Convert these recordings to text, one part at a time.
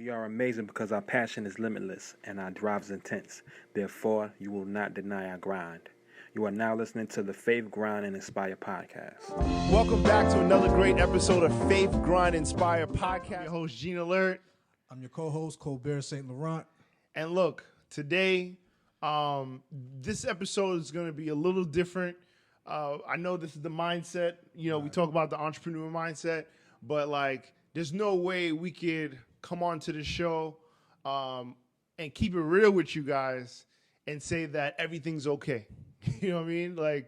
We are amazing because our passion is limitless and our drive is intense. Therefore, you will not deny our grind. You are now listening to the Faith, Grind, and Inspire podcast. Welcome back to another great episode of Faith, Grind, Inspire podcast. Your host, Gene Alert. I'm your co-host, Colbert St. Laurent. And look, today, this episode is going to be a little different. I know this is the mindset. We talk about the entrepreneur mindset, but there's no way we could come on to the show and keep it real with you guys and say that everything's okay. You know what I mean?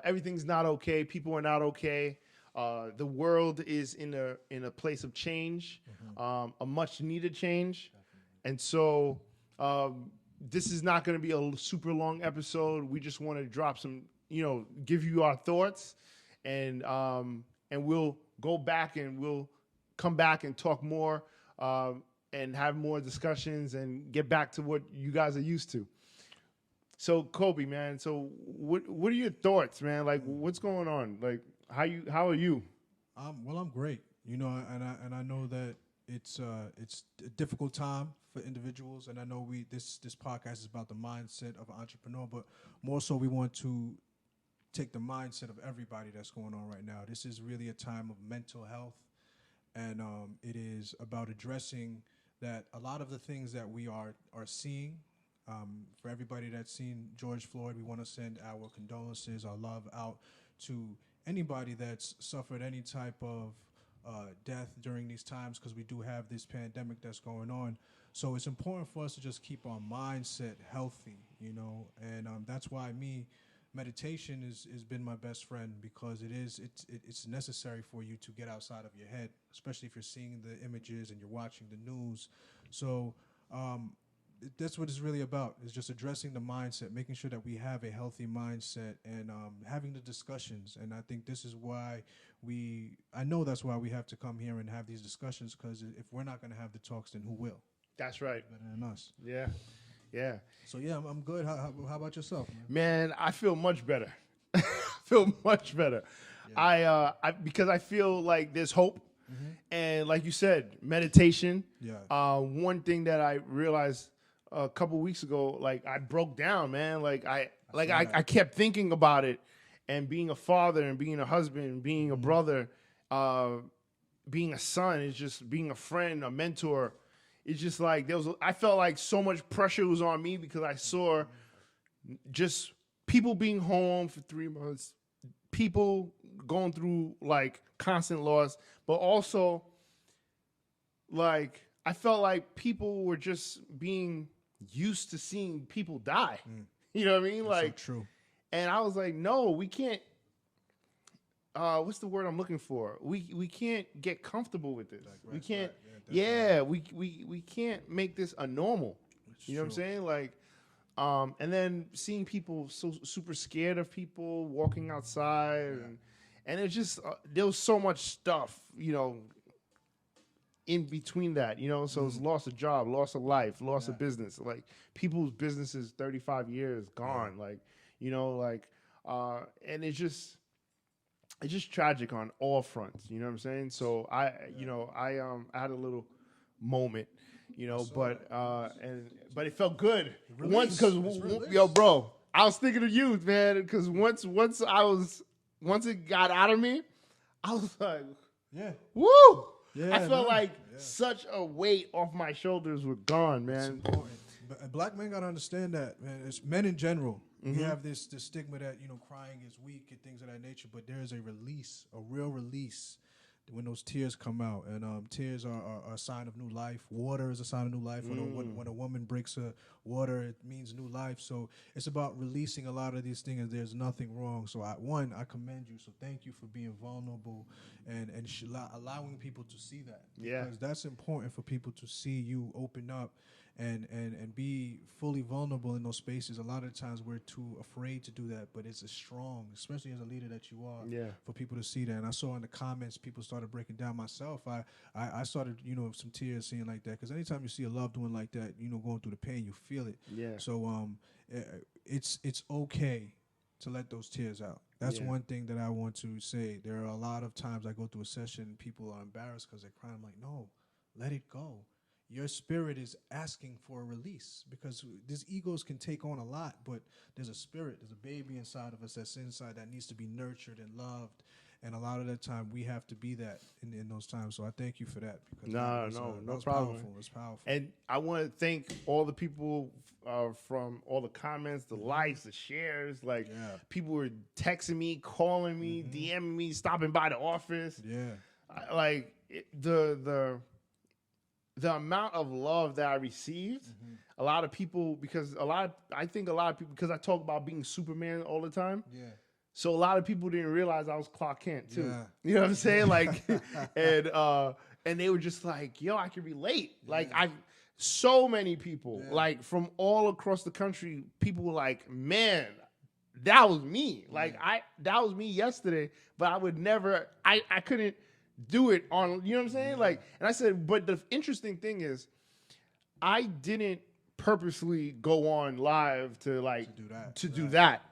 Everything's not okay. People are not okay. The world is in a place of change, a much needed change. And so this is not going to be a super long episode. We just want to drop some, give you our thoughts, and we'll go back and we'll come back and talk more and have more discussions and get back to what you guys are used to. So Coby, man, what are your thoughts, man? What's going on? How are you? Well, I'm great. And I know that it's a difficult time for individuals, and I know this podcast is about the mindset of an entrepreneur, but more so we want to take the mindset of everybody that's going on right now. This is really a time of mental health, and it is about addressing that a lot of the things that we are seeing. For everybody that's seen George Floyd, we want to send our condolences, our love out to anybody that's suffered any type of death during these times, because we do have this pandemic that's going on. So it's important for us to just keep our mindset healthy, and that's why meditation has been my best friend, because it's necessary for you to get outside of your head, especially if you're seeing the images and you're watching the news. So that's what it's really about, is just addressing the mindset, making sure that we have a healthy mindset, and having the discussions. And I think this is why that's why we have to come here and have these discussions, because if we're not going to have the talks, then who will? That's right. Better than us. Yeah. So yeah, I'm good. How about yourself, man? I feel much better. Yeah. Because I feel like there's hope. Mm-hmm. And like you said, meditation. Yeah. One thing that I realized a couple weeks ago, I broke down, man. I kept thinking about it, and being a father and being a husband, being a brother, being a son, it's just being a friend, a mentor. It's just I felt like so much pressure was on me, because I saw just people being home for 3 months, people going through constant loss, but also I felt like people were just being used to seeing people die. You know what I mean? That's so true. And I was like, no, we can't. What's the word I'm looking for? We can't get comfortable with this. We can't. We can't make this a normal. You know what I'm saying? And then seeing people so super scared of people walking outside, and it's just there was so much stuff, in between that, so it's loss of job, loss of life, loss of business, people's businesses 35 years gone, and it's just tragic on all fronts, you know what I'm saying? So I had a little moment, but it felt good. Once, bro, I was thinking of you, man, because once it got out of me, I was like, woo! Yeah, I felt such a weight off my shoulders was gone, man. But black men gotta understand that, man. It's men in general. Mm-hmm. We have this stigma that crying is weak and things of that nature, but there is a real release when those tears come out, and tears are a sign of new life. Water is a sign of new life. When a woman breaks her water, it means new life. So it's about releasing a lot of these things. There's nothing wrong. So I commend you. So thank you for being vulnerable and allowing people to see that. Yeah, because that's important for people to see you open up and be fully vulnerable in those spaces. A lot of times we're too afraid to do that, but it's strong, especially as a leader that you are, for people to see that. And I saw in the comments people started breaking down. Myself, I started, some tears seeing like that, because anytime you see a loved one like that, going through the pain, you feel it. Yeah. So it's okay to let those tears out. That's one thing that I want to say. There are a lot of times I go through a session and people are embarrassed because they're crying. I'm like, no, let it go. your spirit is asking for a release, because these egos can take on a lot, but there's a spirit, there's a baby inside of us that's inside that needs to be nurtured and loved. And a lot of the time we have to be that in those times. So I thank you for that. Because No problem. Powerful. It's powerful. And I want to thank all the people from all the comments, the likes, the shares. Like people were texting me, calling me, DMing me, stopping by the office. Yeah. The amount of love that I received, a lot of people, because I think a lot of people, because I talk about being Superman all the time. Yeah. So a lot of people didn't realize I was Clark Kent too. Yeah. You know what I'm saying? Like, and they were just like, yo, I can relate. Like so many people, like from all across the country, people were like, man, that was me. Like that was me yesterday, but I would never, I couldn't do it on, you know what I'm saying? Like, and I said, but the interesting thing is, I didn't purposely go on live to do that.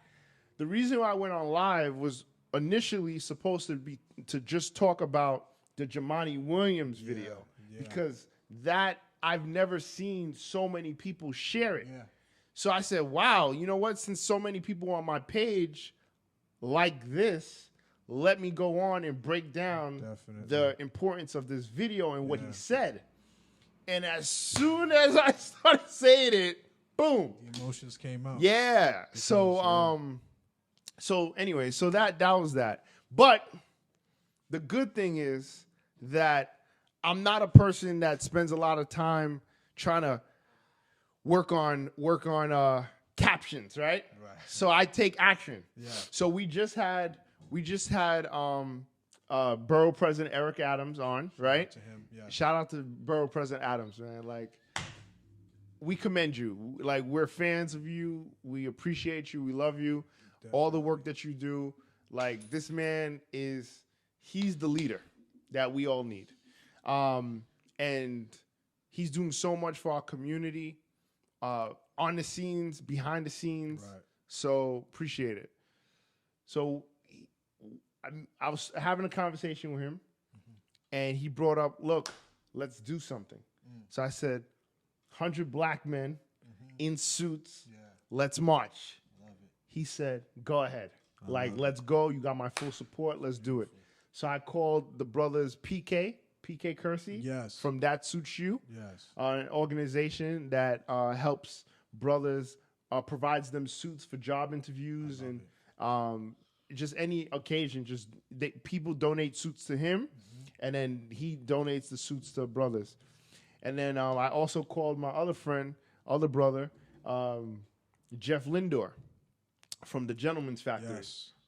The reason why I went on live was initially supposed to be to just talk about the Jamani Williams video because that I've never seen so many people share it. Yeah. So I said, wow, you know what? Since so many people on my page like this, let me go on and break down the importance of this video and what he said. And as soon as I started saying it, boom. The emotions came out. Yeah. So anyway, so that was that. But the good thing is that I'm not a person that spends a lot of time trying to work on captions, right? So I take action. Yeah. So we just had Borough President Eric Adams on, right? Shout out to him. Yeah. Shout out to Borough President Adams, man. Like, we commend you. Like, we're fans of you. We appreciate you. We love you. Definitely. All the work that you do. Like, this man he's the leader that we all need. And he's doing so much for our community, on the scenes, behind the scenes. Right. So appreciate it. So I was having a conversation with him, and he brought up, look, let's do something. So I said, 100 black men in suits, let's march. Love it. He said, go ahead. Let's go. You got my full support. Let's do it. So I called the brothers PK Kersey from That Suits You, an organization that helps brothers, provides them suits for job interviews and just any occasion. People donate suits to him, and then he donates the suits to brothers. And then I also called my other brother, Jeff Lindor from the Gentleman's Factory,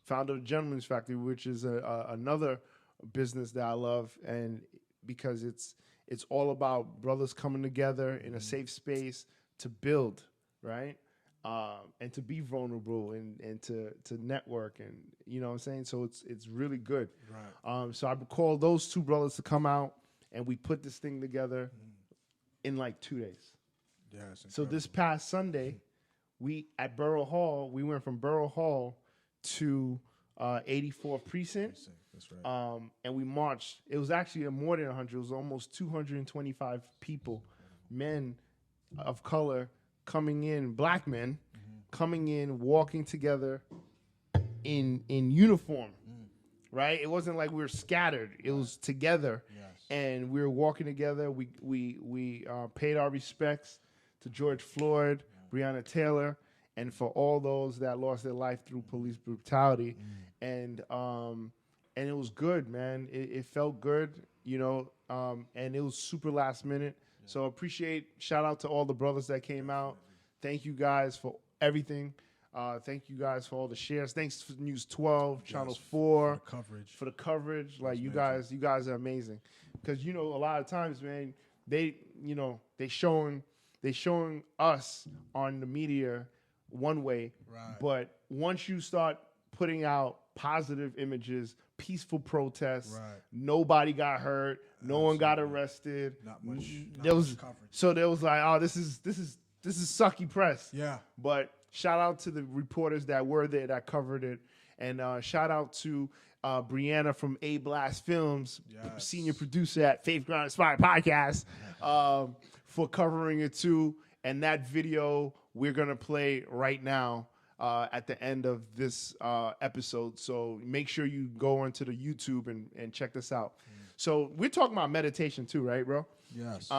founder of the Gentleman's Factory, which is another business that I love, and because it's all about brothers coming together in a safe space to build, right? And to be vulnerable and to network, and you know what I'm saying? So it's really good. Right. So I called those two brothers to come out, and we put this thing together in like 2 days. So this past Sunday, we went from Borough Hall to 84th Precinct. That's right. And we marched. It was actually more than 100. It was almost 225 people, men of color coming in, black men coming in, walking together in uniform, right? It wasn't like we were scattered. It was together, and we were walking together. We paid our respects to George Floyd, Breonna Taylor, and for all those that lost their life through police brutality, and it was good, man. It felt good, you know, and it was super last minute. So shout out to all the brothers that came out. Thank you guys for everything. Thank you guys for all the shares. Thanks for News 12, Channel 4 for the coverage. Like, you guys are amazing. Because, you know, a lot of times, man, they showing us on the media one way, but once you start putting out positive images, peaceful protests, nobody got hurt, no one got arrested. Not much coverage. So there was like, oh, this is sucky press. Yeah. But shout out to the reporters that were there that covered it, and shout out to Brianna from A Blast Films, senior producer at Faith Ground Inspired Podcast, for covering it too. And that video we're gonna play right now at the end of this episode. So make sure you go onto the YouTube and check this out. So we're talking about meditation too, right, bro? Yes.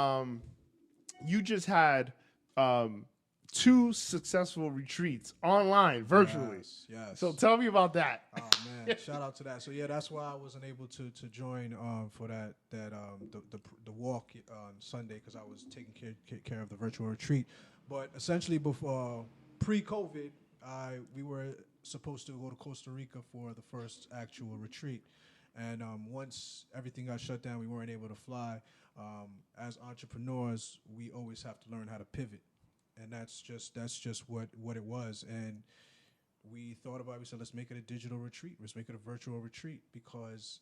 You just had 2 successful retreats online, virtually. Yes. So tell me about that. Oh man, shout out to that. So yeah, that's why I wasn't able to join for the walk on Sunday because I was taking care of the virtual retreat. But essentially, before pre-COVID, we were supposed to go to Costa Rica for the first actual retreat, and once everything got shut down, we weren't able to fly. As entrepreneurs, we always have to learn how to pivot, and that's just what it was. And we thought about it. We said, let's make it a digital retreat. Let's make it a virtual retreat because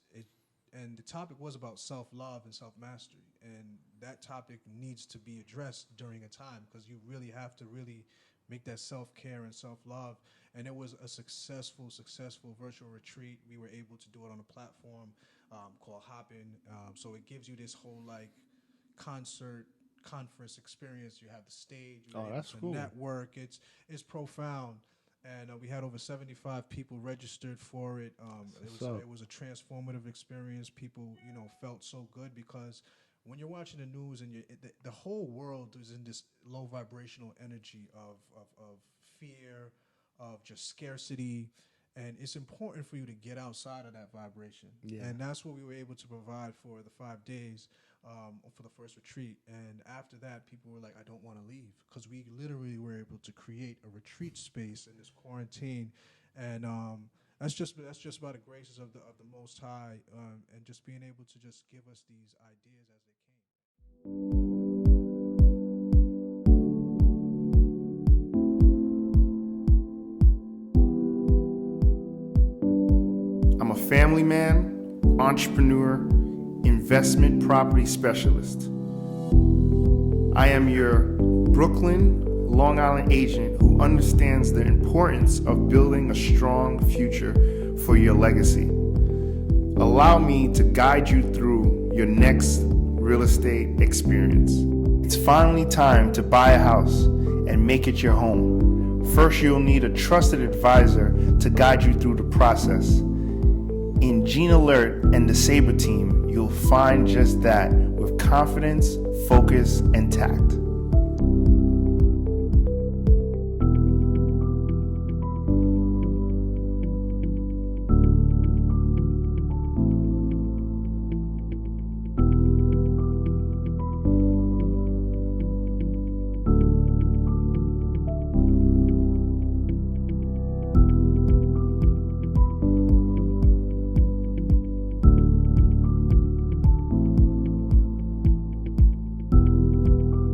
and the topic was about self-love and self-mastery. And that topic needs to be addressed during a time because you really have to really make that self-care and self-love. And it was a successful virtual retreat. We were able to do it on a platform called Hopin. So it gives you this whole like conference experience. You have the stage. You're able That's to cool. network. It's profound. And we had over 75 people registered for it. It was a transformative experience. People, felt so good because when you're watching the news and the whole world is in this low vibrational energy of fear, of just scarcity, and it's important for you to get outside of that vibration. Yeah. And that's what we were able to provide for the 5 days for the first retreat. And after that, people were like, I don't want to leave because we literally were able to create a retreat space in this quarantine. And that's just by the graces of the Most High and just being able to just give us these ideas as they came. I'm a family man, entrepreneur, investment property specialist. I am your Brooklyn, Long Island agent who understands the importance of building a strong future for your legacy. Allow me to guide you through your next real estate experience. It's finally time to buy a house and make it your home. First, you'll need a trusted advisor to guide you through the process. In Gene Alert and the Sabre team, you'll find just that with confidence, focus, and tact.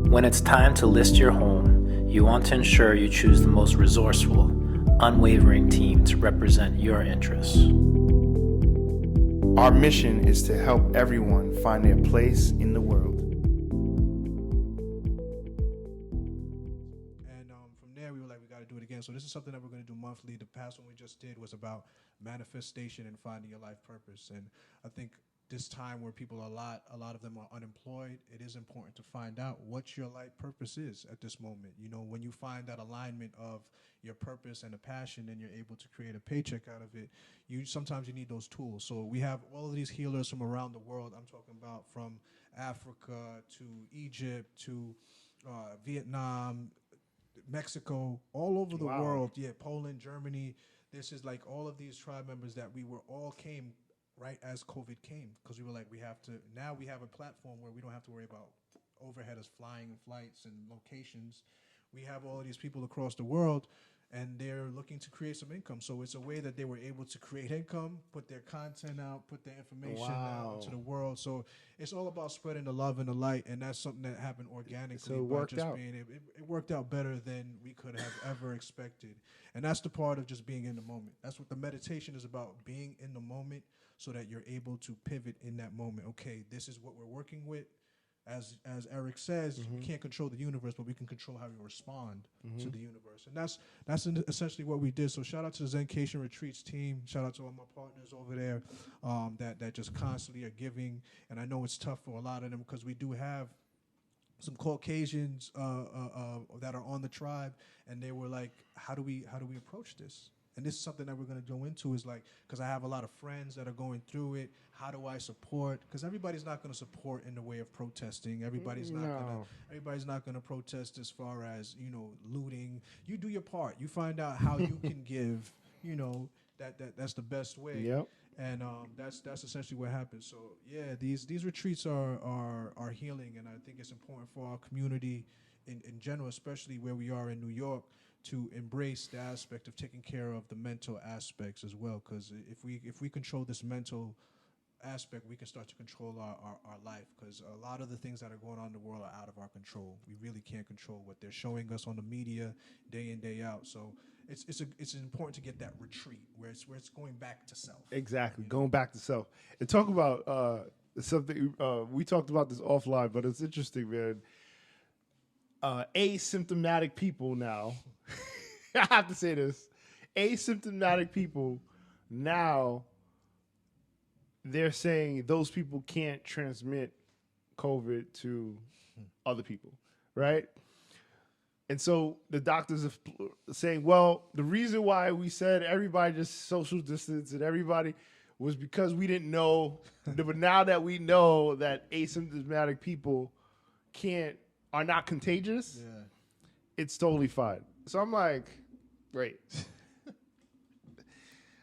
When it's time to list your home, you want to ensure you choose the most resourceful, unwavering team to represent your interests. Our mission is to help everyone find their place in the world. And from there, we were like, we got to do it again. So this is something that we're going to do monthly. The past one we just did was about manifestation and finding your life purpose. And I think this time where people a lot of them are unemployed, it is important to find out what your life purpose is at this moment. When you find that alignment of your purpose and a passion and you're able to create a paycheck out of it, sometimes you need those tools. So we have all of these healers from around the world. I'm talking about from Africa to Egypt to Vietnam, Mexico, all over the world. Yeah, Poland, Germany. This is like all of these tribe members that we were all came right as COVID came, because we were like, we have a platform where we don't have to worry about overhead as flying flights and locations. We have all of these people across the world, and they're looking to create some income. So it's a way that they were able to create income, put their content out, put their information out to the world. So it's all about spreading the love and the light, and that's something that happened organically. So it worked out. It worked out better than we could have ever expected. And that's the part of just being in the moment. That's what the meditation is about, being in the moment, so that you're able to pivot in that moment. Okay, this is what we're working with. As Eric says, you can't control the universe, but we can control how we respond to the universe. And that's essentially what we did. So shout out to the Zencation Retreats team. Shout out to all my partners over there that just constantly are giving. And I know it's tough for a lot of them because we do have Caucasians that are on the tribe, and they were like, how do we approach this? And this is something that we're going to go into, is like, because I have a lot of friends that are going through it. How do I support? Because everybody's not going to support in the way of protesting. Everybody's not going to protest as far as, you know, looting. You do your part. You find out how you can give. You know, that's the best way. Yep. And that's essentially what happens. So yeah, these retreats are healing, and I think it's important for our community in general, especially where we are in New York, to embrace the aspect of taking care of the mental aspects as well. Because if we control this mental aspect, we can start to control our life. Because a lot of the things that are going on in the world are out of our control. We really can't control what they're showing us on the media day in, day out. So it's important to get that retreat where it's going back to self. Exactly, going back to self. And talk about something we talked about this offline, but it's interesting, man. Asymptomatic people now. I have to say this. Asymptomatic people now, they're saying those people can't transmit COVID to other people, right? And so the doctors are saying, well, the reason why we said everybody just social distance and everybody was because we didn't know. But now that we know that asymptomatic people are not contagious, it's totally fine. So I'm like, great.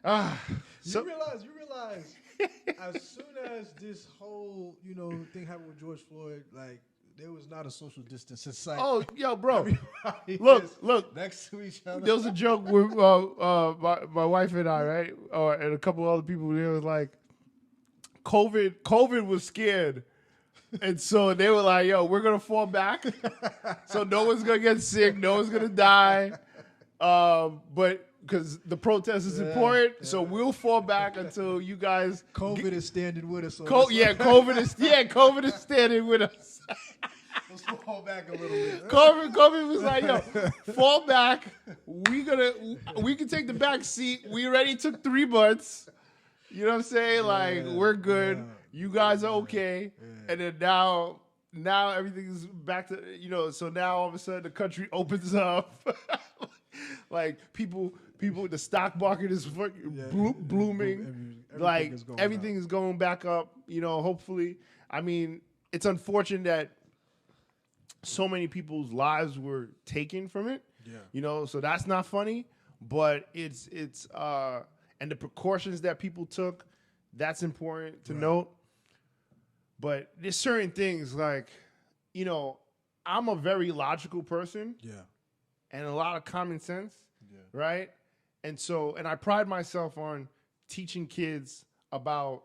You realize as soon as this whole, you know, thing happened with George Floyd, like, there was not a social distance in sight. Oh, yo, bro. Everybody Look. next to each other. There was a joke with my wife and I, right? And a couple other people. They were like, COVID was scared. And so they were like, yo, we're going to fall back. So no one's going to get sick. No one's going to die. But because the protest is important. Yeah. So we'll fall back until you guys. COVID is standing with us. COVID is standing with us. Let's fall back a little bit. COVID was like, yo, fall back. We can take the back seat. We already took 3 months. You know what I'm saying? Like, we're good. Yeah. You guys are okay. Yeah. And then now everything's back to, you know, so now all of a sudden the country opens up. Like people, the stock market is blooming. Everything is going back up, you know, hopefully. I mean, it's unfortunate that so many people's lives were taken from it. Yeah. You know, so that's not funny, but it's and the precautions that people took, that's important to note. But there's certain things like, you know, I'm a very logical person. Yeah. And a lot of common sense. Yeah. Right? And so, and I pride myself on teaching kids about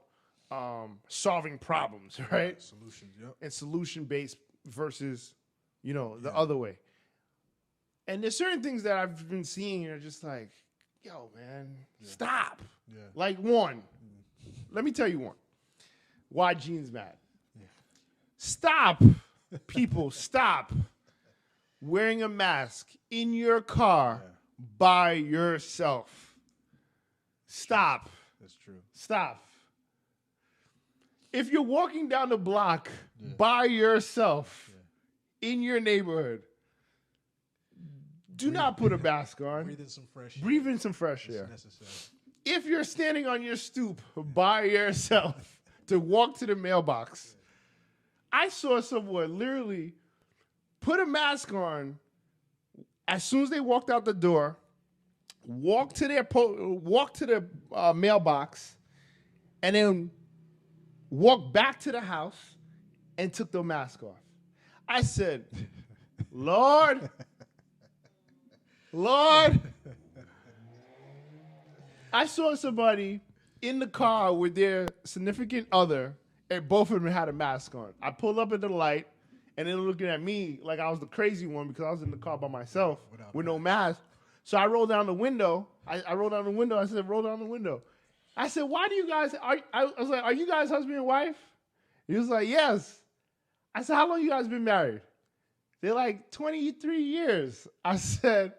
solving problems, right? Solutions, yep. And solution-based versus, you know, the other way. And there's certain things that I've been seeing and are just like, yo, man, stop. Yeah. Like one. Let me tell you one. Why Gene's mad. Yeah. Stop, people, stop wearing a mask in your car by yourself. Stop. That's true. Stop. If you're walking down the block by yourself in your neighborhood, do not put a mask on. Breathe in some fresh air. Breathe in some fresh air. Necessary. If you're standing on your stoop by yourself to walk to the mailbox, I saw someone literally put a mask on as soon as they walked out the door, walk to the mailbox, and then walk back to the house and took the mask off. I said, Lord, I saw somebody in the car with their significant other, and both of them had a mask on. I pulled up at the light, and they were looking at me like I was the crazy one because I was in the car by myself with no mask. So I rolled down the window. I rolled down the window. I said, roll down the window. I said, why do you guys, I was like, are you guys husband and wife? He was like, yes. I said, how long you guys been married? They're like, 23 years. I said,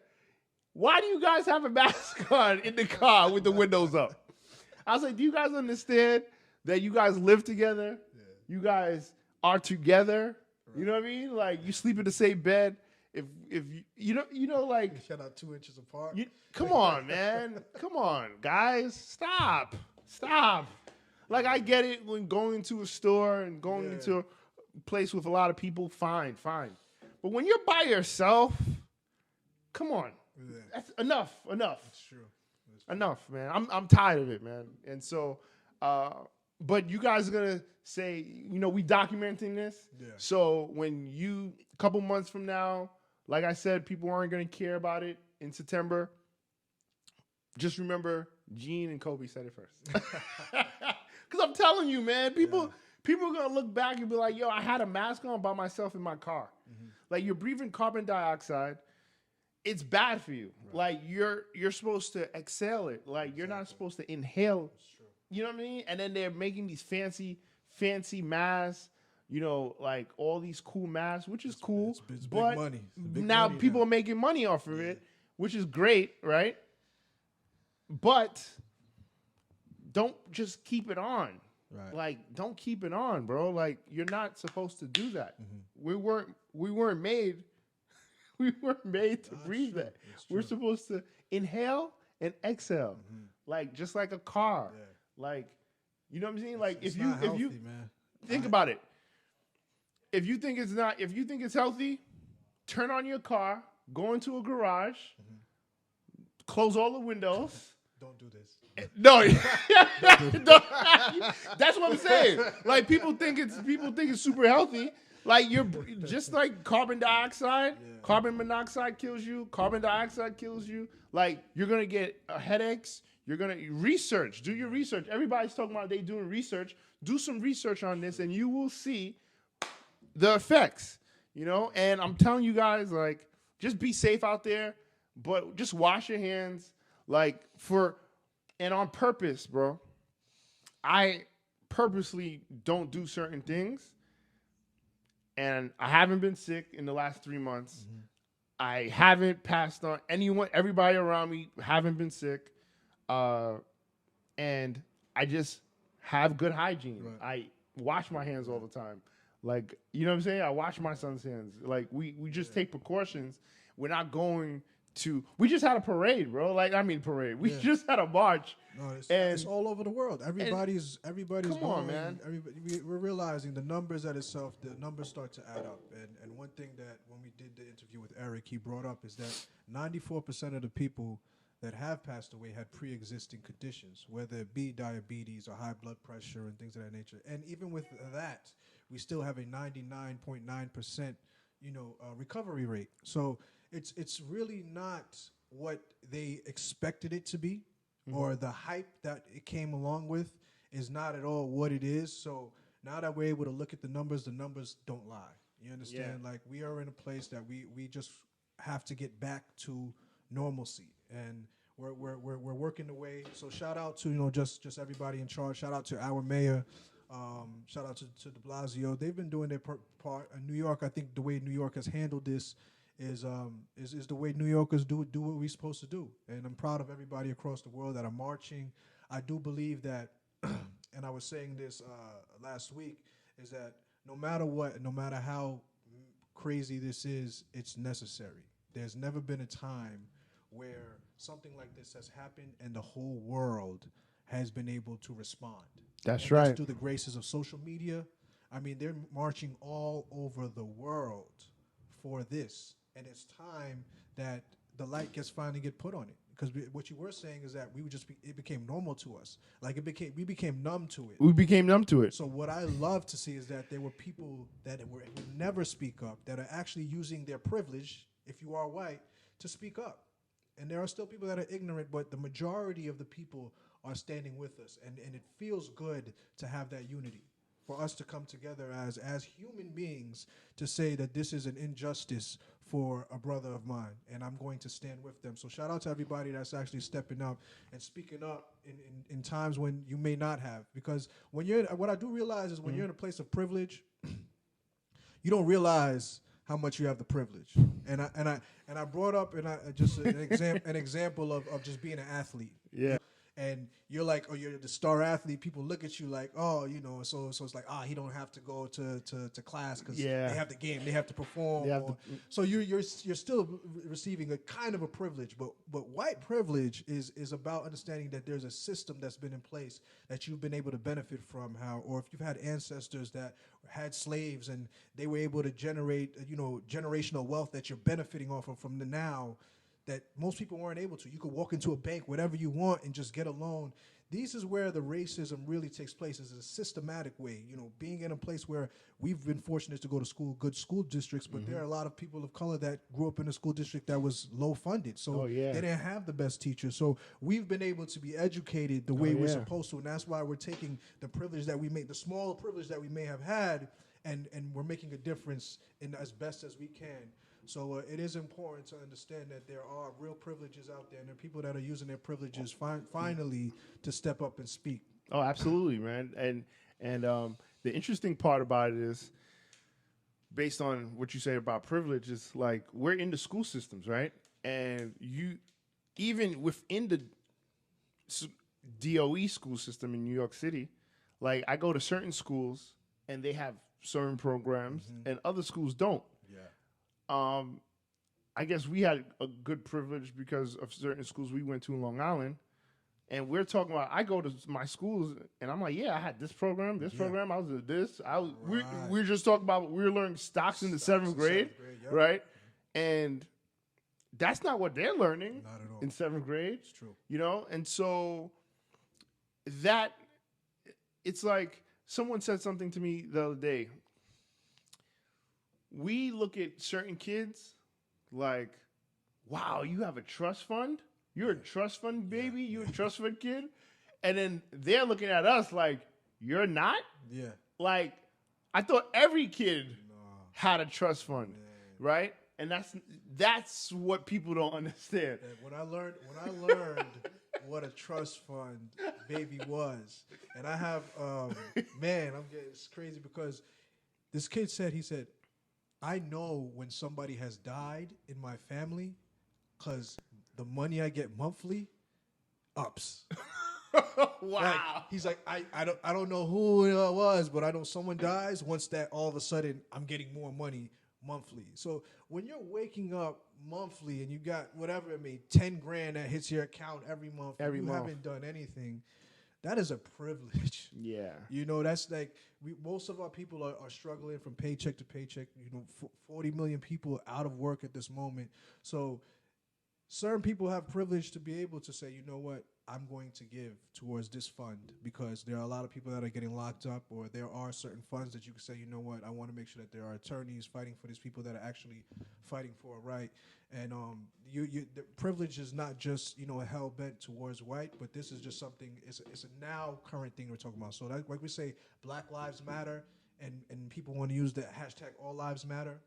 why do you guys have a mask on in the car with the windows up? I was like, do you guys understand that you guys live together? Yeah. You guys are together, You know what I mean? Like you sleep in the same bed. If you know like Shout out 2 inches apart. come on, man. Come on, guys. Stop. Like I get it when going to a store and going into a place with a lot of people, fine. But when you're by yourself, come on. Yeah. That's enough. That's true. Enough, man. I'm tired of it, man. And so but you guys are gonna say, we documenting this. Yeah. So when a couple months from now, like I said, people aren't gonna care about it in September. Just remember, Jean and Coby said it first. Because I'm telling you, man, people are gonna look back and be like, "Yo, I had a mask on by myself in my car." Mm-hmm. Like you're breathing carbon dioxide. It's bad for you. Right. Like you're supposed to exhale it. Like you're not supposed to inhale. You know what I mean? And then they're making these fancy masks, like all these cool masks, which is cool. It's but big money. Now people are making money off of it, which is great, right? But don't just keep it on. Right. Like, don't keep it on, bro. Like, you're not supposed to do that. Mm-hmm. We weren't made to breathe that. We're supposed to inhale and exhale. Mm-hmm. Like, just like a car. Yeah. Like, you know what I'm saying? Like, if you man. Think about it. If you think it's healthy, turn on your car, go into a garage, close all the windows. Don't do this. No, that's what I'm saying. Like people think it's super healthy. Like you're just like carbon dioxide. Yeah. Carbon monoxide kills you. Carbon dioxide kills you. Like you're gonna get headaches. You're gonna do your research. Everybody's talking about they doing research. Do some research on this, and you will see the effects. And I'm telling you guys, like, just be safe out there, but just wash your hands, and on purpose, bro. I purposely don't do certain things. And I haven't been sick in the last 3 months. Mm-hmm. I haven't passed on everybody around me haven't been sick. And I just have good hygiene. Right. I wash my hands all the time. Like, you know what I'm saying? I wash my son's hands. Like, we just take precautions. We're not going we just had a parade, bro. Parade. We just had a march. No, it's all over the world. Everybody's come on, man. We're realizing the numbers at itself. The numbers start to add up. And one thing that when we did the interview with Eric, he brought up is that 94% of the people that have passed away had pre-existing conditions, whether it be diabetes or high blood pressure and things of that nature. And even with that, we still have a 99.9%, recovery rate. So it's really not what they expected it to be, or the hype that it came along with is not at all what it is. So now that we're able to look at the numbers don't lie. You understand? Yeah. Like we are in a place that we just have to get back to normalcy, and we're working the way. So shout out to just everybody in charge. Shout out to our mayor. Shout out to De Blasio. They've been doing their part. In New York, I think the way New York has handled this is the way New Yorkers do what we're supposed to do. And I'm proud of everybody across the world that are marching. I do believe that, and I was saying this last week, is that no matter what, no matter how crazy this is, it's necessary. There's never been a time where something like this has happened and the whole world has been able to respond. That's right. That's through the graces of social media. I mean, they're marching all over the world for this. And it's time that the light finally get put on it. Because what you were saying is that it became normal to us. Like we became numb to it. We became numb to it. So what I love to see is that there were people that would never speak up, that are actually using their privilege, if you are white, to speak up. And there are still people that are ignorant, but the majority of the people are standing with us. And it feels good to have that unity, for us to come together as human beings to say that this is an injustice for a brother of mine, and I'm going to stand with them. So shout out to everybody that's actually stepping up and speaking up in times when you may not have. Because what I do realize is when you're in a place of privilege, you don't realize how much you have the privilege. And I brought up just an example of just being an athlete. Yeah. and you're like, or you're the star athlete, people look at you like, oh, so it's like, he don't have to go to class because they have the game, they have to perform. So you're still receiving a kind of a privilege, but white privilege is about understanding that there's a system that's been in place that you've been able to benefit from, or if you've had ancestors that had slaves and they were able to generate, generational wealth that you're benefiting off of from the now, that most people weren't able to. You could walk into a bank, whatever you want, and just get a loan. This is where the racism really takes place. It's a systematic way, being in a place where we've been fortunate to go to school, good school districts, but there are a lot of people of color that grew up in a school district that was low funded. So they didn't have the best teachers. So we've been able to be educated the way we're supposed to. And that's why we're taking the privilege that we made, the smaller privilege that we may have had, and we're making a difference in as best as we can. So it is important to understand that there are real privileges out there, and there are people that are using their privileges finally to step up and speak. Oh, absolutely, man. And the interesting part about it is, based on what you say about privilege, is like we're in the school systems, right? And you, even within the DOE school system in New York City, like I go to certain schools and they have certain programs, and other schools don't. I guess we had a good privilege because of certain schools we went to in Long Island. And we're talking about, I go to my schools and I'm like, yeah, I had this program, I was at this. We're just talking about, we were learning stocks in the seventh grade, right? And that's not what they're learning in seventh grade. It's true. And so that, it's like someone said something to me the other day. We look at certain kids like, wow, you have a trust fund? You're a trust fund baby? You're a trust fund kid? And then they're looking at us like, you're not? Yeah. Like, I thought every kid had a trust fund, right? And that's what people don't understand. When I learned what a trust fund baby was, and I have, it's crazy because this kid said, I know when somebody has died in my family because the money I get monthly ups. Wow. Like, he's like, I don't know who it was, but I know someone dies. Once that, all of a sudden, I'm getting more money monthly. So when you're waking up monthly and you got whatever it may, 10 grand that hits your account every month, haven't done anything, that is a privilege. Yeah. That's like, most of our people are struggling from paycheck to paycheck. 40 million people out of work at this moment. So certain people have privilege to be able to say, you know what, I'm going to give towards this fund because there are a lot of people that are getting locked up, or there are certain funds that you can say, you know what, I want to make sure that there are attorneys fighting for these people that are actually fighting for a right. And the privilege is not just, a hell bent towards white, but this is just something, it's a now current thing we're talking about. So that, like we say, Black Lives Matter, and people want to use the hashtag All Lives Matter.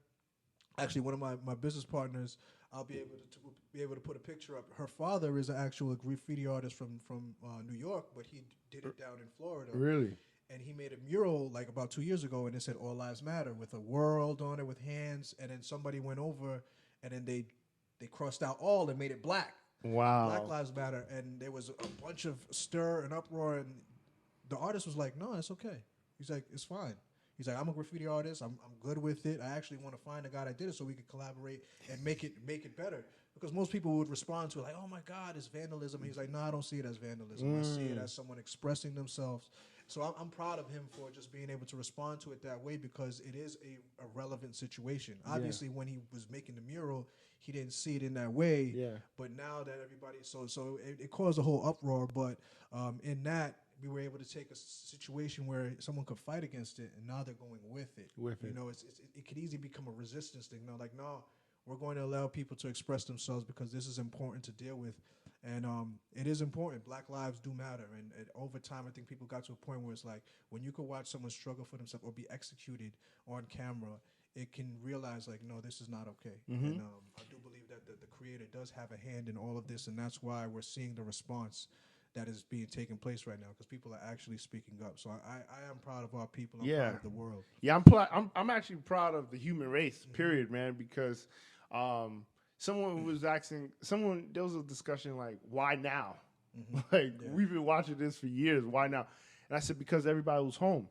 Actually, one of my business partners, I'll be able to put a picture up. Her father is an actual graffiti artist from New York, but he did it down in Florida. Really? And he made a mural like about 2 years ago, and it said All Lives Matter with a world on it with hands. And then somebody went over, and then they crossed out all and made it black. Wow. Black Lives Matter. And there was a bunch of stir and uproar, and the artist was like, no, it's okay. He's like, it's fine. He's like, I'm a graffiti artist. I'm good with it. I actually want to find a guy that did it so we could collaborate and make it better. Because most people would respond to it like, oh my God, it's vandalism. And he's like, no, I don't see it as vandalism. I see it as someone expressing themselves. So I'm proud of him for just being able to respond to it that way, because it is a relevant situation. Obviously, when he was making the mural, he didn't see it in that way. Yeah. But now that everybody, so it caused a whole uproar. But in that, we were able to take a situation where someone could fight against it, and now they're going with it. It could easily become a resistance thing. No, we're going to allow people to express themselves because this is important to deal with. And it is important. Black lives do matter. And over time, I think people got to a point where it's like, when you could watch someone struggle for themselves or be executed on camera, it can realize, like, no, this is not okay. And I do believe that the creator does have a hand in all of this, and that's why we're seeing the response that is being taken place right now, because people are actually speaking up. So I am proud of our people. I'm proud of the world. Yeah, I'm actually proud of the human race, period, man, because someone was asking, there was a discussion like, why now? Like, we've been watching this for years. Why now? And I said, because everybody was home.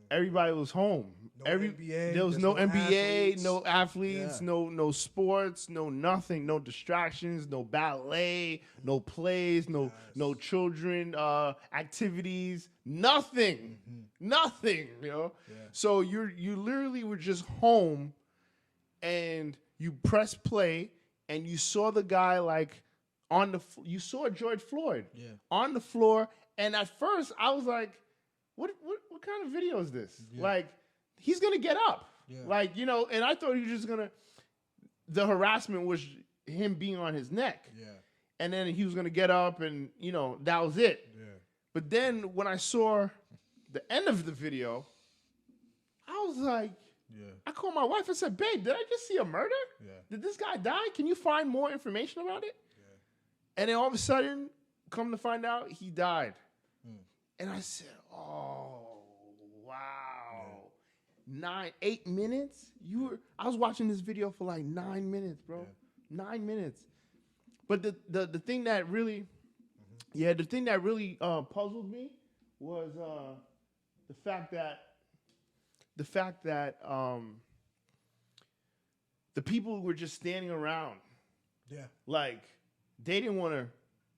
Everybody was home. NBA, there was no NBA, athletes. no athletes, no sports, no nothing, no distractions, no ballet, no plays, no children activities, nothing, nothing. You know, so you literally were just home, and you press play, and you saw the guy like you saw George Floyd on the floor, and at first I was like, what kind of video is this? Like, he's gonna get up, like, you know, and I thought he was just gonna. The harassment was him being on his neck, and then he was gonna get up, and you know that was it. But then when I saw the end of the video, I was like, I called my wife and said, "Babe, did I just see a murder? Did this guy die? Can you find more information about it?" And then all of a sudden, come to find out, he died. And I said, "Oh, wow." 8 minutes? I was watching this video for like 9 minutes, bro. 9 minutes. But the thing that really puzzled me was the fact that the people were just standing around. Like, they didn't want to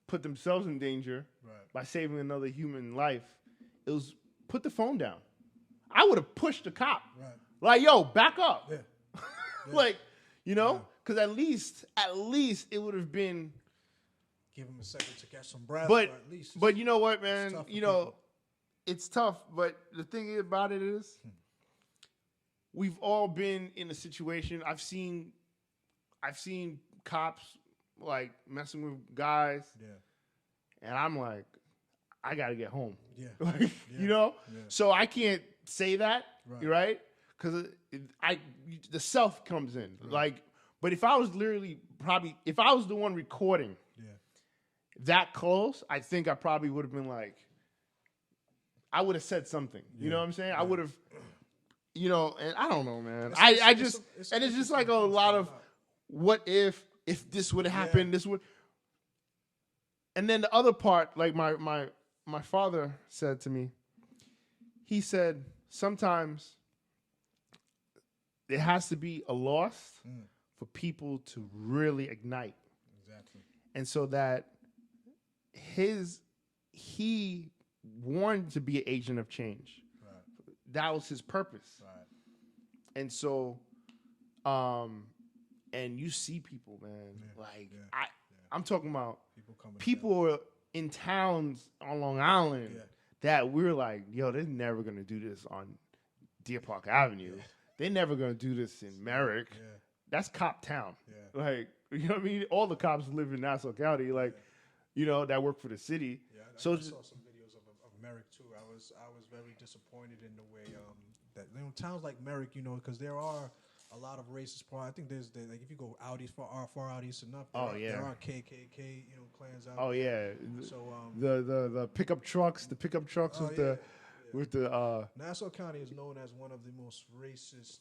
put themselves in danger by saving another human life. It was put the phone down. I would have pushed the cop. Like, yo, back up. Like, you know, because at least it would have been. Give him a second to catch some breath. But at least you know what, man? You know, it's tough. But the thing about it is, we've all been in a situation. I've seen cops like messing with guys, and I'm like, I gotta get home. Like, you know, so I can't say that, right? Because the self comes in. Like, but if I was if I was the one recording, that close, I think I probably would have been like, I would have said something. You know what I'm saying? I would have, you know, and I don't know, man. It's just like a lot of what if this would have happened, this would. And then the other part, like my father said to me, he said, sometimes there has to be a loss for people to really ignite. Exactly. And so that he wanted to be an agent of change. That was his purpose. And so, and you see people, man, I'm talking about people in towns on Long Island that we're like, yo, they're never going to do this on Deer Park Avenue. They're never going to do this in Merrick. That's cop town. Like, you know what I mean? All the cops live in Nassau County, like, you know, that work for the city. I so saw some videos of Merrick too. I was very disappointed in the way that, you know, towns like Merrick, you know, because there are a lot of racist part. I think there's like, if you go out east, far out east enough, there are KKK, you know, clans out. Oh there. yeah. So the pickup trucks, with the Nassau County is known as one of the most racist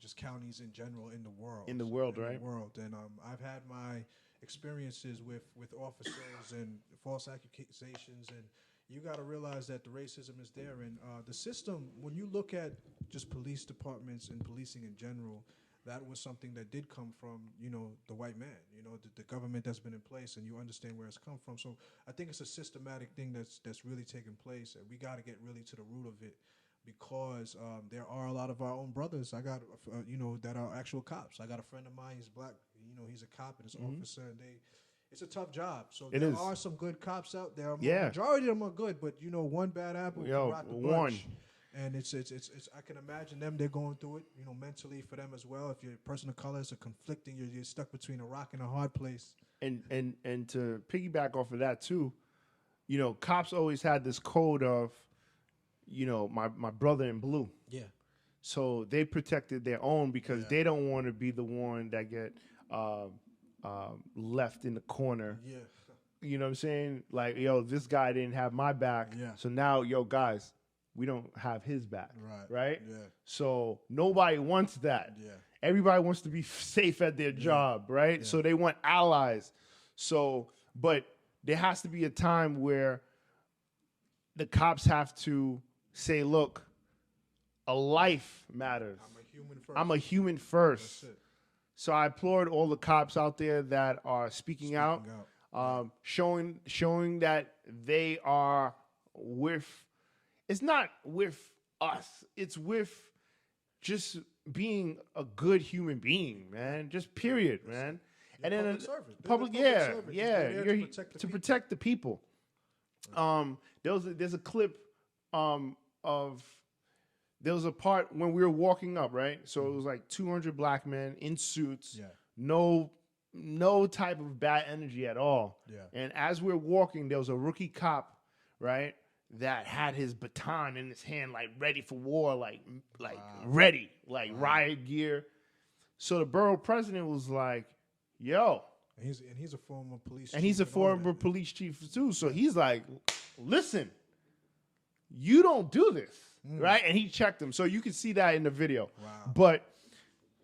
just counties in general in the world. In the world, right? In the world, and I've had my experiences with officers and false accusations, and you got to realize that the racism is there, and the system. When you look at just police departments and policing in general, that was something that did come from, you know, the white man, you know, the government that's been in place, and you understand where it's come from. So I think it's a systematic thing that's really taking place, and we got to get really to the root of it, because there are a lot of our own brothers. I got, you know, that are actual cops. I got a friend of mine, he's black, you know, he's a cop and he's an officer, and it's a tough job. So there are some good cops out there. Majority of them are good, but, you know, one bad apple can rot the bunch. And it's I can imagine them, they're going through it, you know, mentally for them as well. If you're a person of color, it's a conflicting, you're stuck between a rock and a hard place. And to piggyback off of that too, you know, cops always had this code of, you know, my brother in blue. Yeah. So they protected their own because they don't want to be the one that get left in the corner. Yeah. You know what I'm saying? Like, yo, this guy didn't have my back. Yeah. So now, yo, guys, we don't have his back. Right? Yeah. So nobody wants that. Yeah. Everybody wants to be safe at their job, right? Yeah. So they want allies. So, but there has to be a time where the cops have to say, look, a life matters. I'm a human first. I'm a human first. That's it. So I applaud all the cops out there that are speaking out. Showing that they are with. It's not with us. It's with just being a good human being, man. Just period, man. And then public, you're to protect the people. There's a clip of. There was a part when we were walking up, right? So it was like 200 black men in suits, no type of bad energy at all. Yeah. And as we're walking, there was a rookie cop, right, that had his baton in his hand, like ready for war, like ready, like riot gear. So the borough president was like, "Yo," and he's a former police chief. And he's a former police chief too. So he's like, "Listen, you don't do this." Right? And he checked him. So you can see that in the video. Wow. But,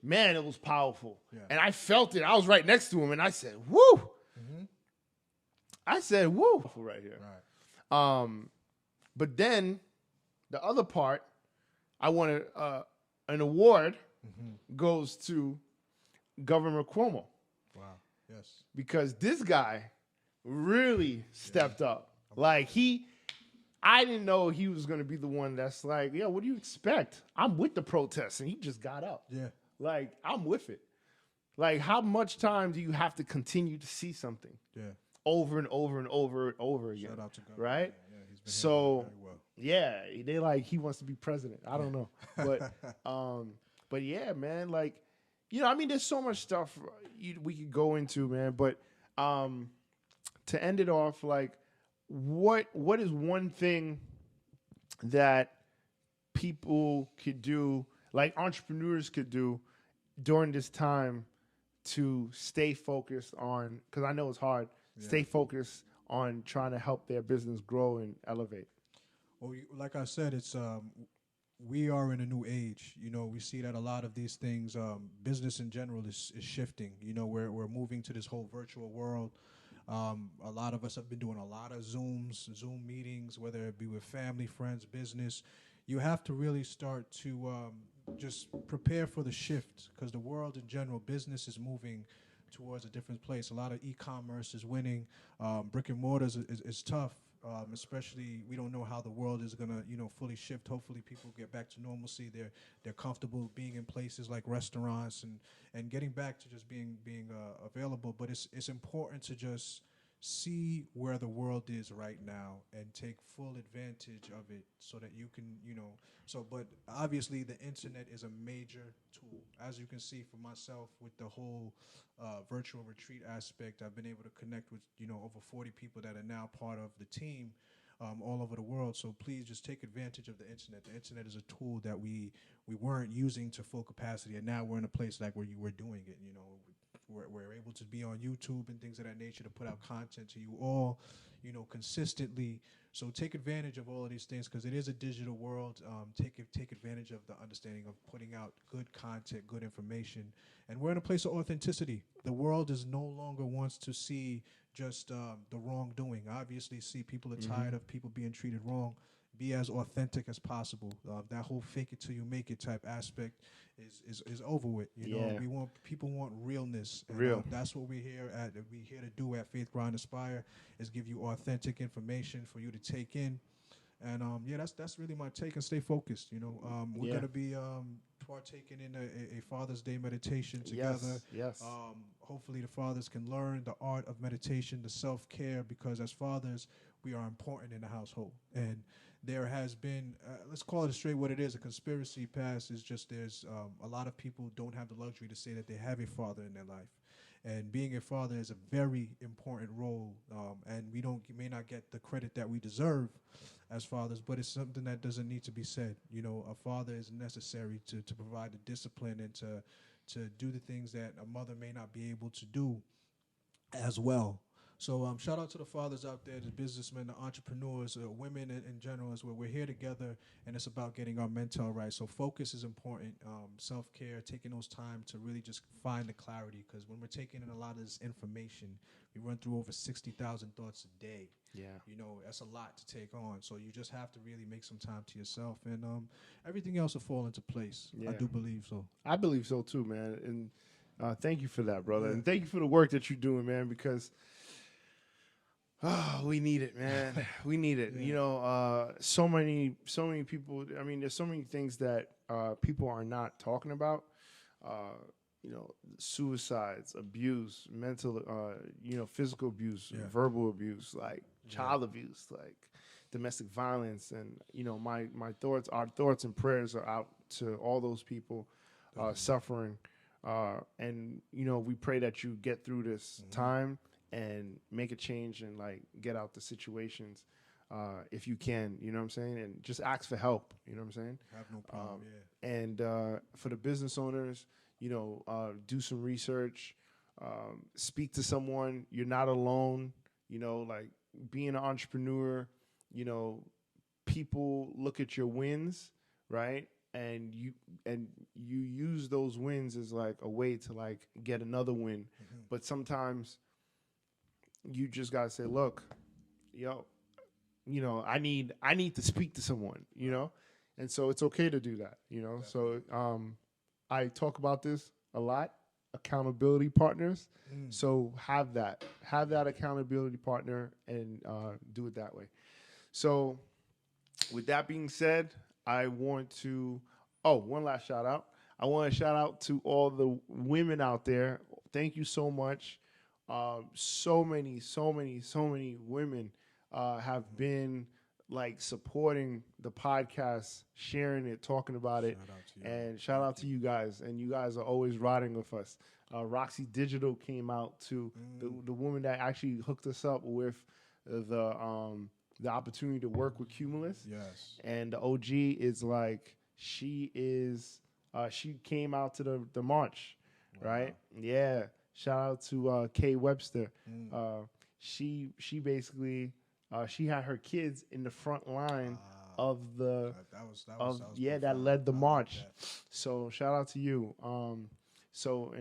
man, it was powerful. Yeah. And I felt it. I was right next to him, and I said, woo. Mm-hmm. I said, woo, right here. Right. But then the other part, I wanted an award goes to Governor Cuomo. Wow. Yes. Because this guy really stepped up. Like, I didn't know he was going to be the one that's like, yo, what do you expect? I'm with the protests. And he just got up. Yeah. Like, I'm with it. Like, how much time do you have to continue to see something? Yeah. Over and over and over and over again. Shout out to God. Right? Yeah, he's been so, very well. yeah, they like, he wants to be president. I don't know. But yeah, man, like, you know, I mean, there's so much stuff we could go into, man. But to end it off, like, what is one thing that people could do, like entrepreneurs could do during this time to stay focused on, because I know it's hard, stay focused on trying to help their business grow and elevate? Well, like I said, it's we are in a new age. You know, we see that a lot of these things, business in general is shifting. You know, we're moving to this whole virtual world. A lot of us have been doing a lot of Zoom meetings, whether it be with family, friends, business. You have to really start to just prepare for the shift, because the world in general, business is moving towards a different place. A lot of e-commerce is winning. Brick and mortar is tough, especially we don't know how the world is going to, fully shift. Hopefully people get back to normalcy. They're comfortable being in places like restaurants and getting back to just being available. But it's important to just see where the world is right now and take full advantage of it so that you can, but obviously the internet is a major tool. As you can see for myself with the whole virtual retreat aspect, I've been able to connect with, over 40 people that are now part of the team all over the world. So please just take advantage of the internet. The internet is a tool that we weren't using to full capacity, and now we're in a place like where you were doing it, We're able to be on YouTube and things of that nature to put out content to you all, consistently. So take advantage of all of these things, because it is a digital world. Take advantage of the understanding of putting out good content, good information. And we're in a place of authenticity. The world is no longer wants to see just the wrongdoing. Obviously, people are tired of people being treated wrong. Be as authentic as possible. That whole fake it till you make it type aspect is over with. People want realness. And, Real. That's what we're here to do at Faith Grind Aspire, is give you authentic information for you to take in. And that's really my take. And stay focused. We're gonna be partaking in a Father's Day meditation together. Yes. Hopefully the fathers can learn the art of meditation, the self-care, because as fathers we are important in the household. And there has been, let's call it straight what it is, a conspiracy past is just there's a lot of people don't have the luxury to say that they have a father in their life. And being a father is a very important role, and we may not get the credit that we deserve as fathers, but it's something that doesn't need to be said. A father is necessary to provide the discipline and to do the things that a mother may not be able to do as well. So shout out to the fathers out there, the businessmen, the entrepreneurs, women in general as well. We're here together, and it's about getting our mental right. So focus is important. Self-care, taking those time to really just find the clarity, because when we're taking in a lot of this information, we run through over 60,000 thoughts a day. Yeah. You know, that's a lot to take on. So you just have to really make some time to yourself, and everything else will fall into place. Yeah. I do believe so. I believe so too, man. And thank you for that, brother. And thank you for the work that you're doing, man, because we need it, man. We need it. You know, so many people. I mean, there's so many things that people are not talking about. You know, suicides, abuse, mental, physical abuse, verbal abuse, like child abuse, like domestic violence. And, you know, our thoughts and prayers are out to all those people suffering. And, you know, we pray that you get through this time and make a change and, like, get out the situations if you can, you know what I'm saying? And just ask for help, you know what I'm saying? Have no problem, And for the business owners, you know, do some research, speak to someone. You're not alone, you know, like being an entrepreneur, you know, people look at your wins, right? And you use those wins as like a way to like get another win. But sometimes you just gotta say, look, yo, you know, I need to speak to someone, you know? And so it's okay to do that, you know? So I talk about this a lot, accountability partners. So have that accountability partner and do it that way. So with that being said, I want to, one last shout out. I want to shout out to all the women out there. Thank you so much. So many women have been like supporting the podcast, sharing it, talking about it. And shout out to you guys. And you guys are always riding with us. Roxy Digital came out to the woman that actually hooked us up with the opportunity to work with Cumulus. Yes. And the OG is like, she came out to the march, right? Yeah. Shout out to Kay Webster. She basically she had her kids in the front line of the that led the march. So shout out to you. And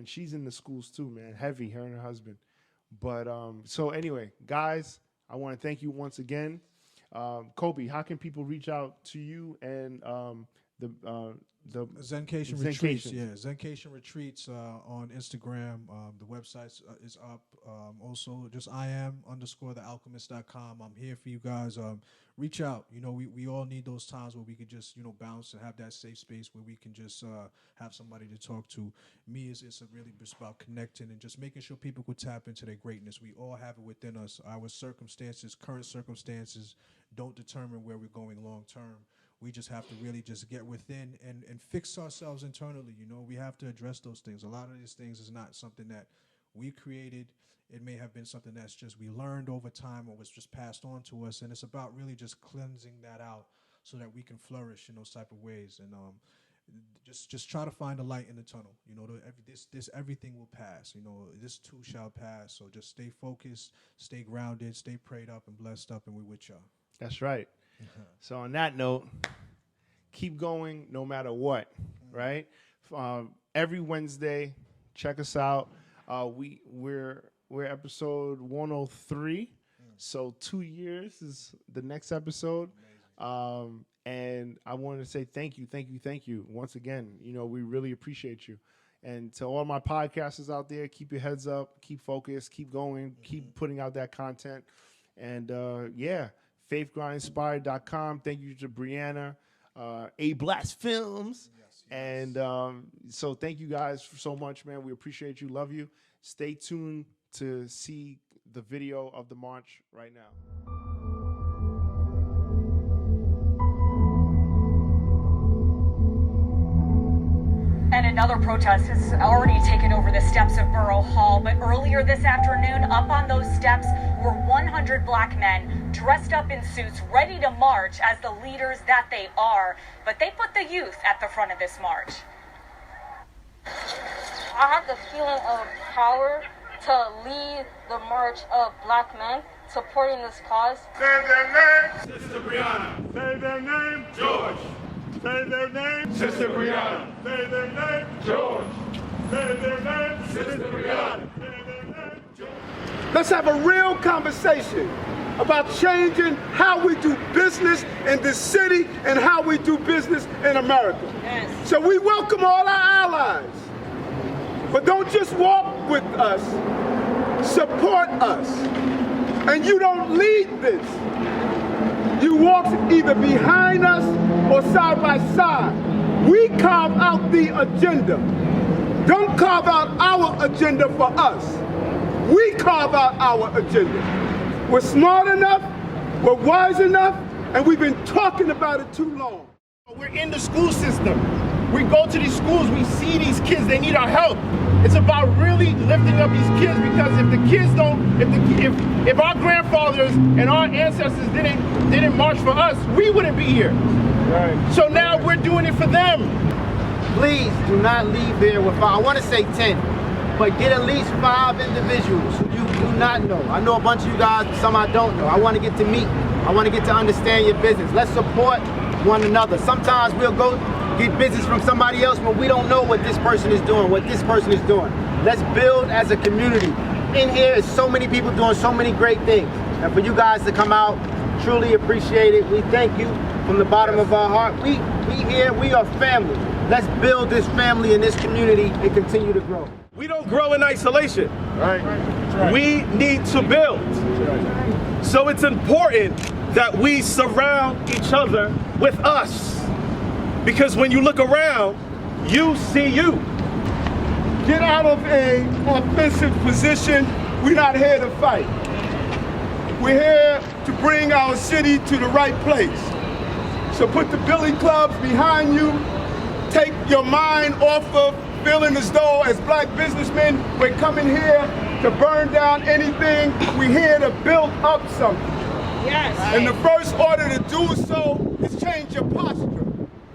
she's in the schools too, man. Heavy, her and her husband. But so anyway, guys, I want to thank you once again. Coby, how can people reach out to you and the Zencation Retreats? Yeah, Zencation Retreats on Instagram. The website is up. Also, just IAM_thealchemist.com. I'm here for you guys. Reach out. You know, we all need those times where we could just, you know, bounce and have that safe space where we can just have somebody to talk to. Me, it's really just about connecting and just making sure people could tap into their greatness. We all have it within us. Our current circumstances, don't determine where we're going long term. We just have to really just get within and fix ourselves internally. You know, we have to address those things. A lot of these things is not something that we created. It may have been something that's just we learned over time or was just passed on to us. And it's about really just cleansing that out so that we can flourish in those type of ways. And just try to find a light in the tunnel. You know, this everything will pass. You know, this too shall pass. So just stay focused, stay grounded, stay prayed up and blessed up, and we with y'all. That's right. So on that note, keep going no matter what, right? Every Wednesday, check us out. We're episode 103, so 2 years is the next episode. And I want to say thank you once again. You know, we really appreciate you. And to all my podcasters out there, keep your heads up, keep focused, keep going, keep putting out that content. And faithgrindinspired.com. Thank you to Brianna, A Blast Films. Yes. And so thank you guys so much, man. We appreciate you. Love you. Stay tuned to see the video of the march right now. And another protest has already taken over the steps of Borough Hall, but earlier this afternoon, up on those steps were 100 black men dressed up in suits, ready to march as the leaders that they are. But they put the youth at the front of this march. I have the feeling of power to lead the march of black men supporting this cause. Say their name, Sister Brianna. Say their name, George. Say their name, Sister Brianna. Say their name, George. Say their name, Sister Brianna. Say their name, George. Let's have a real conversation about changing how we do business in this city and how we do business in America. Yes. So we welcome all our allies. But don't just walk with us, support us. And you don't lead this. You walk either behind us or side by side. We carve out the agenda. Don't carve out our agenda for us. We carve out our agenda. We're smart enough, we're wise enough, and we've been talking about it too long. We're in the school system. We go to these schools, we see these kids, they need our help. It's about really lifting up these kids, because if the kids don't, if our grandfathers and our ancestors didn't march for us, we wouldn't be here. Right. So now we're doing it for them. Please do not leave here with 5. I want to say 10, but get at least 5 individuals who you do not know. I know a bunch of you guys, some I don't know. I want to get to meet. I want to get to understand your business. Let's support one another. Sometimes we'll go get business from somebody else, but we don't know what this person is doing, what this person is doing. Let's build as a community. In here is so many people doing so many great things. And for you guys to come out, truly appreciate it. We thank you from the bottom of our heart. We here, we are family. Let's build this family in this community and continue to grow. We don't grow in isolation. Right. We need to build. So it's important that we surround each other with us. Because when you look around, you see you. Get out of an offensive position. We're not here to fight. We're here to bring our city to the right place. So put the billy clubs behind you. Take your mind off of feeling as though as black businessmen, we're coming here to burn down anything. We're here to build up something. Yes. And the first order to do so is change your posture.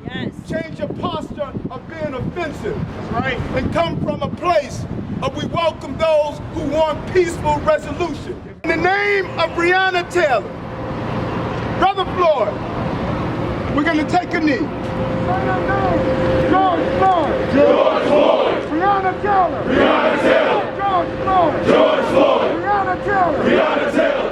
Yes. Change your posture of being offensive, right? And come from a place of we welcome those who want peaceful resolution. In the name of Breonna Taylor, Brother Floyd, we're gonna take a knee. George Floyd. George Floyd. Breonna Taylor. Breonna Taylor. George Floyd. George Floyd. Breonna Taylor. Breonna Taylor.